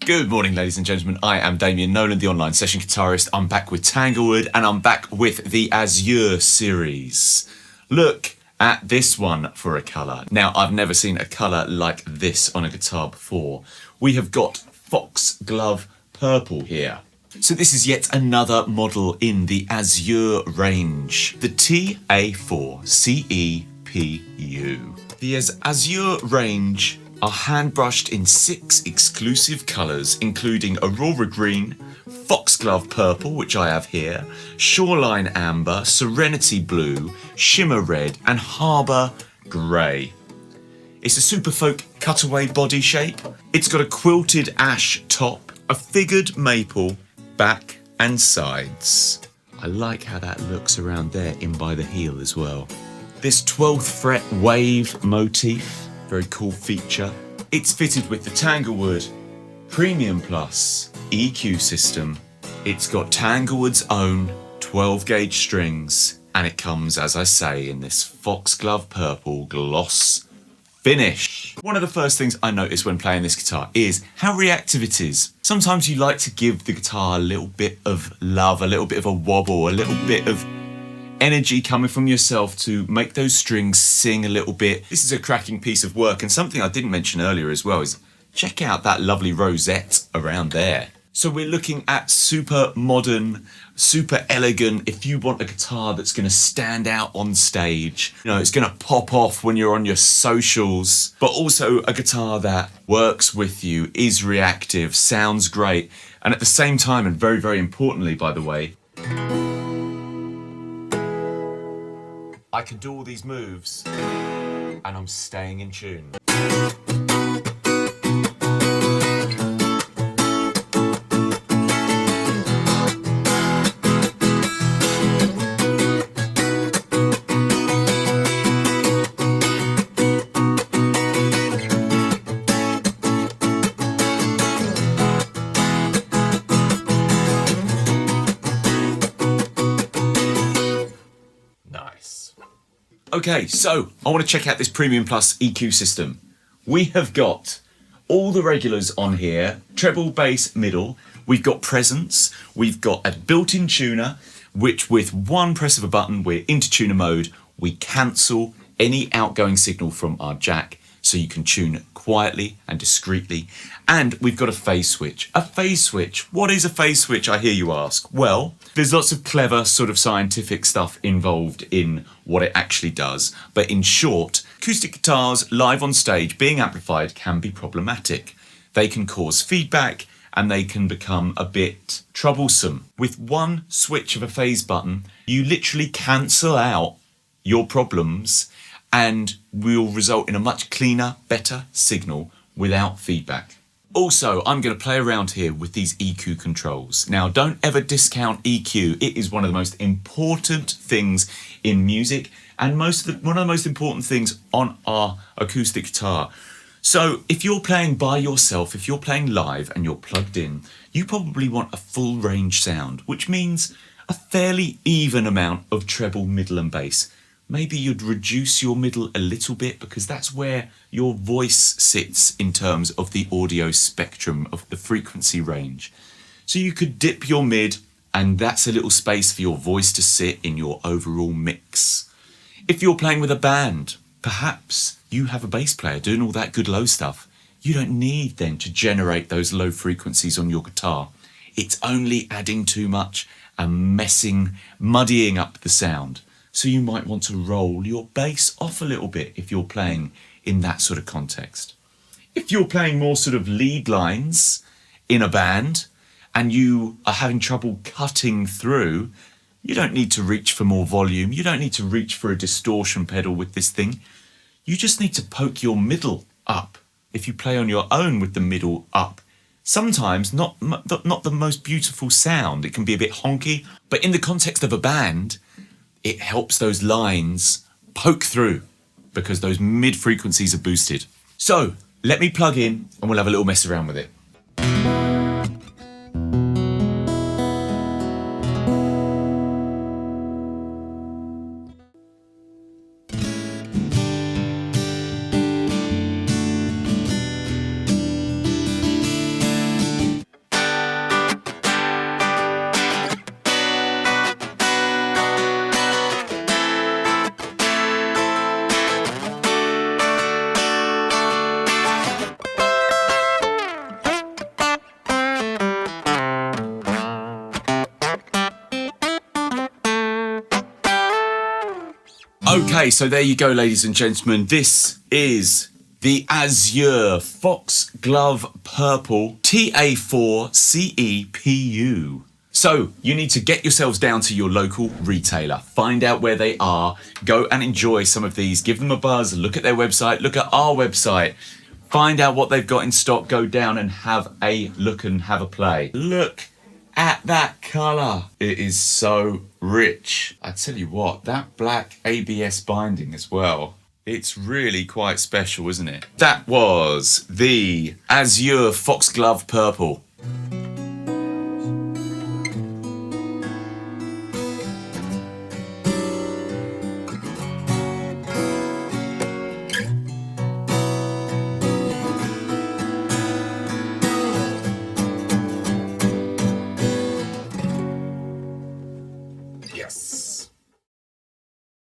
Good morning, ladies and gentlemen. I am Damien Nolan, the online session guitarist. I'm back with Tanglewood, and I'm back with the Azure series. Look at this one for a colour. Now, I've never seen a colour like this on a guitar before. We have got Foxglove purple here. So this is yet another model in the Azure range, the TA4CEPU. The Azure range are hand-brushed in 6 exclusive colours, including Aurora Green, Foxglove Purple, which I have here, Shoreline Amber, Serenity Blue, Shimmer Red, and Harbour Grey. It's a Superfolk cutaway body shape. It's got a quilted ash top, a figured maple back and sides. I like how that looks around there in by the heel as well. This 12th fret wave motif, very cool feature. It's fitted with the Tanglewood Premium Plus EQ system. It's got Tanglewood's own 12 gauge strings, and it comes, as I say, in this Foxglove purple gloss finish. One of the first things I notice when playing this guitar is how reactive it is. Sometimes you like to give the guitar a little bit of love, a little bit of a wobble, a little bit of energy coming from yourself to make those strings sing a little bit. This is a cracking piece of work, and something I didn't mention earlier as well is check out that lovely rosette around there. So we're looking at super modern, super elegant. If you want a guitar that's going to stand out on stage, you know, it's going to pop off when you're on your socials, but also a guitar that works with you, is reactive, sounds great, and at the same time, and very, very importantly, by the way, I can do all these moves and I'm staying in tune. Okay, so I want to check out this Premium Plus EQ system. We have got all the regulars on here, treble, bass, middle. We've got presence. We've got a built-in tuner, which with one press of a button, we're into tuner mode. We cancel any outgoing signal from our jack, so you can tune quietly and discreetly. And we've got a phase switch. A phase switch. What is a phase switch, I hear you ask? Well, there's lots of clever sort of scientific stuff involved in what it actually does. But in short, acoustic guitars live on stage being amplified can be problematic. They can cause feedback and they can become a bit troublesome. With one switch of a phase button, you literally cancel out your problems and will result in a much cleaner, better signal without feedback. Also, I'm going to play around here with these EQ controls. Now, don't ever discount EQ. It is one of the most important things in music and one of the most important things on our acoustic guitar. So if you're playing by yourself, if you're playing live and you're plugged in, you probably want a full range sound, which means a fairly even amount of treble, middle and bass. Maybe you'd reduce your middle a little bit because that's where your voice sits in terms of the audio spectrum of the frequency range. So you could dip your mid, and that's a little space for your voice to sit in your overall mix. If you're playing with a band, perhaps you have a bass player doing all that good low stuff. You don't need then to generate those low frequencies on your guitar. It's only adding too much and muddying up the sound. So you might want to roll your bass off a little bit if you're playing in that sort of context. If you're playing more sort of lead lines in a band and you are having trouble cutting through, you don't need to reach for more volume. You don't need to reach for a distortion pedal with this thing. You just need to poke your middle up. If you play on your own with the middle up, sometimes not the most beautiful sound. It can be a bit honky, but in the context of a band, it helps those lines poke through because those mid frequencies are boosted. So let me plug in and we'll have a little mess around with it. Okay, so there you go, ladies and gentlemen. This is the Azure Foxglove Purple TA4CEPU. So you need to get yourselves down to your local retailer, find out where they are, go and enjoy some of these, give them a buzz, look at their website, look at our website, find out what they've got in stock, go down and have a look and have a play. Look at that colour. It is so rich. I tell you what, that black ABS binding as well. It's really quite special, isn't it? That was the Azure Foxglove Purple.